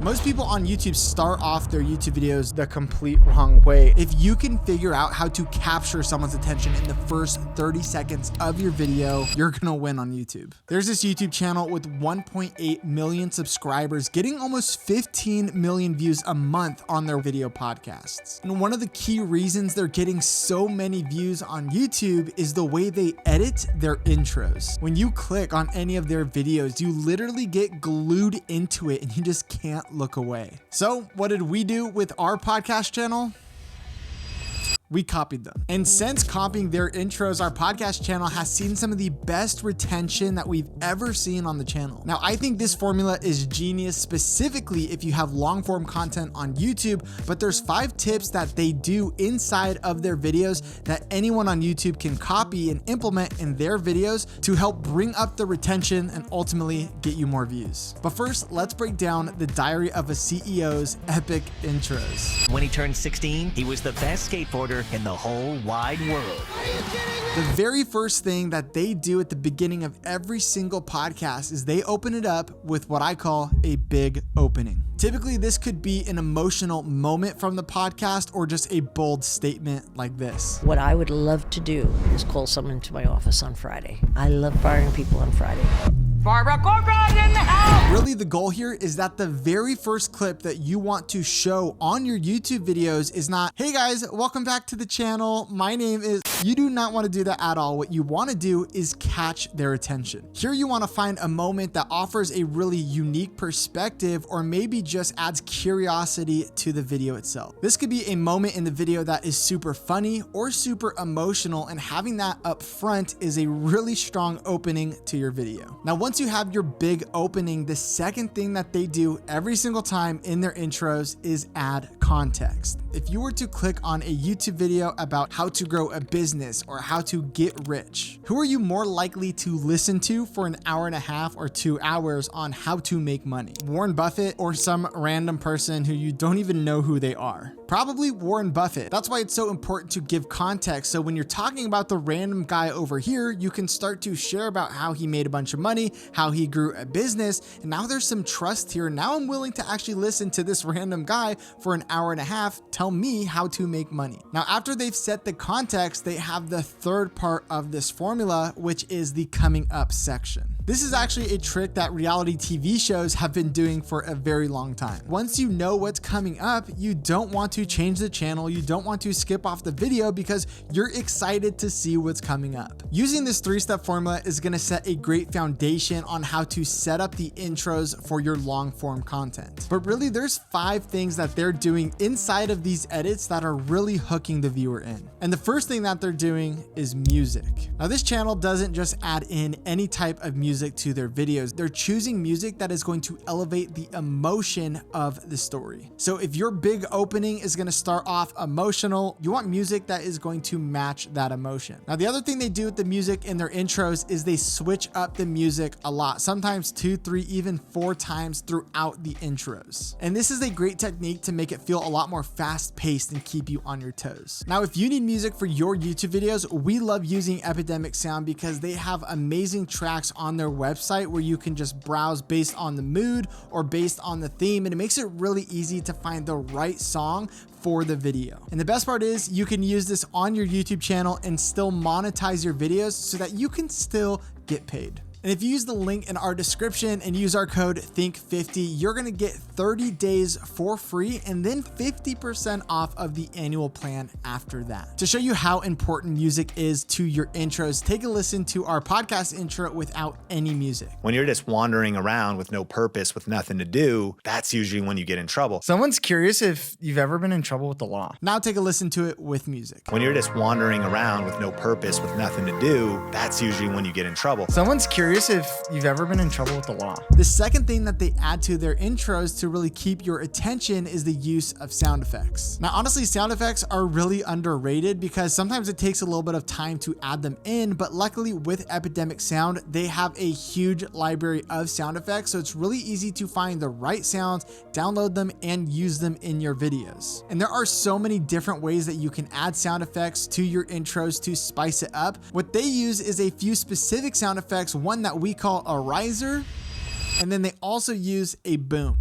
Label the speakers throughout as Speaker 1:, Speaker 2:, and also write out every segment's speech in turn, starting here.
Speaker 1: Most people on YouTube start off their YouTube videos the complete wrong way. If you can figure out how to capture someone's attention in the first 30 seconds of your video, you're gonna win on YouTube. There's this YouTube channel with 1.8 million subscribers getting almost 15 million views a month on their video podcasts. And one of the key reasons they're getting so many views on YouTube is the way they edit their intros. When you click on any of their videos, you literally get glued into it and you just can't look away. So what did we do with our podcast channel? We copied them. And since copying their intros, our podcast channel has seen some of the best retention that we've ever seen on the channel. Now, I think this formula is genius, specifically if you have long form content on YouTube, but there's 5 tips that they do inside of their videos that anyone on YouTube can copy and implement in their videos to help bring up the retention and ultimately get you more views. But first, let's break down the Diary of a CEO's epic intros.
Speaker 2: When he turned 16, he was the best skateboarder in the whole wide world.
Speaker 1: The very first thing that they do at the beginning of every single podcast is they open it up with what I call a big opening. Typically, this could be an emotional moment from the podcast or just a bold statement like this.
Speaker 3: What I would love to do is call someone to my office on Friday. I love firing people on Friday.
Speaker 4: Barbara Corcoran in the house!
Speaker 1: Really, the goal here is that the very first clip that you want to show on your YouTube videos is not, hey guys, welcome back to the channel. My name is... You do not want to do that at all. What you want to do is catch their attention. Here you want to find a moment that offers a really unique perspective or maybe just adds curiosity to the video itself. This could be a moment in the video that is super funny or super emotional, and having that up front is a really strong opening to your video. Now, once you have your big opening, the second thing that they do every single time in their intros is add context. If you were to click on a YouTube video about how to grow a business or how to get rich, who are you more likely to listen to for an hour and a half or 2 hours on how to make money? Warren Buffett or some random person who you don't even know who they are? Probably Warren Buffett. That's why it's so important to give context. So when you're talking about the random guy over here, you can start to share about how he made a bunch of money, how he grew a business, and now there's some trust here. Now I'm willing to actually listen to this random guy for an hour and a half tell me how to make money. Now, after they've set the context, they have the third part of this formula, which is the coming up section. This is actually a trick that reality TV shows have been doing for a very long time. Once you know what's coming up, you don't want to change the channel. You don't want to skip off the video because you're excited to see what's coming up. Using this 3-step formula is going to set a great foundation on how to set up the intros for your long form content. But really, there's 5 things that they're doing inside of these edits that are really hooking the viewer in. And the first thing that they're doing is music. Now, this channel doesn't just add in any type of music to their videos. They're choosing music that is going to elevate the emotion of the story. So if your big opening is going to start off emotional, you want music that is going to match that emotion. Now, the other thing they do with the music in their intros is they switch up the music a lot, sometimes 2, 3, even 4 times throughout the intros. And this is a great technique to make it feel a lot more fast paced and keep you on your toes. Now, if you need music for your YouTube videos, we love using Epidemic Sound because they have amazing tracks on their website where you can just browse based on the mood or based on the theme, and it makes it really easy to find the right song for the video. And the best part is you can use this on your YouTube channel and still monetize your videos so that you can still get paid. And if you use the link in our description and use our code THINK50, you're gonna get 30 days for free and then 50% off of the annual plan after that. To show you how important music is to your intros, take a listen to our podcast intro without any music.
Speaker 5: When you're just wandering around with no purpose, with nothing to do, that's usually when you get in trouble.
Speaker 6: Someone's curious if you've ever been in trouble with the law.
Speaker 1: Now take a listen to it with music.
Speaker 5: When you're just wandering around with no purpose, with nothing to do, that's usually when you get in trouble.
Speaker 6: Someone's curious if you've ever been in trouble with the law.
Speaker 1: The second thing that they add to their intros to really keep your attention is the use of sound effects. Now, honestly, sound effects are really underrated because sometimes it takes a little bit of time to add them in, but luckily with Epidemic Sound, they have a huge library of sound effects, so it's really easy to find the right sounds, download them, and use them in your videos. And there are so many different ways that you can add sound effects to your intros to spice it up. What they use is a few specific sound effects, one that we call a riser, and then they also use a boom.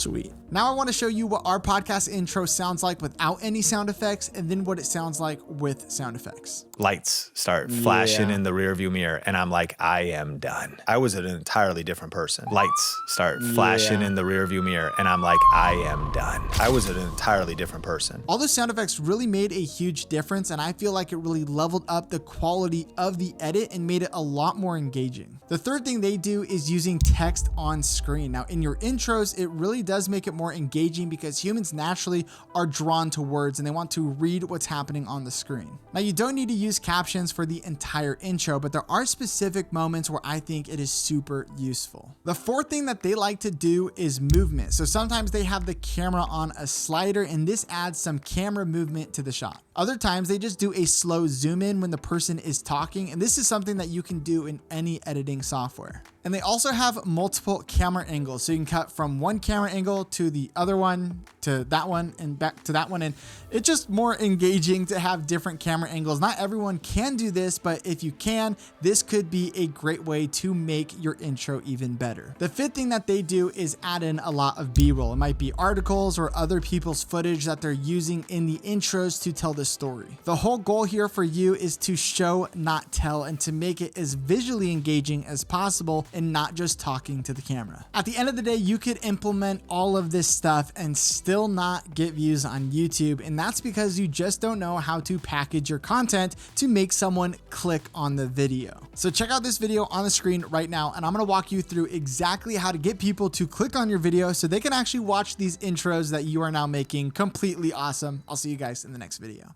Speaker 1: Sweet. Now I want to show you what our podcast intro sounds like without any sound effects, and then what it sounds like with sound effects.
Speaker 5: Lights start flashing in the rearview mirror, and I'm like, I am done. I was an entirely different person. Lights start flashing in the rearview mirror, and I'm like, I am done. I was an entirely different person.
Speaker 1: All those sound effects really made a huge difference, and I feel like it really leveled up the quality of the edit and made it a lot more engaging. The third thing they do is using text on screen. Now, in your intros, it really does make it more engaging because humans naturally are drawn to words and they want to read what's happening on the screen. Now, you don't need to use captions for the entire intro, but there are specific moments where I think it is super useful. The fourth thing that they like to do is movement. So sometimes they have the camera on a slider, and this adds some camera movement to the shot. Other times they just do a slow zoom in when the person is talking, and this is something that you can do in any editing software. And they also have multiple camera angles, so you can cut from one camera angle to the other one, to that one, and back to that one. And it's just more engaging to have different camera angles. Not everyone can do this, but if you can, this could be a great way to make your intro even better. The fifth thing that they do is add in a lot of B-roll. It might be articles or other people's footage that they're using in the intros to tell the story. The whole goal here for you is to show, not tell, and to make it as visually engaging as possible and not just talking to the camera. At the end of the day, you could implement all of this stuff and still not get views on YouTube, and that's because you just don't know how to package your content to make someone click on the video. So check out this video on the screen right now, and I'm gonna walk you through exactly how to get people to click on your video so they can actually watch these intros that you are now making completely awesome. I'll see you guys in the next video.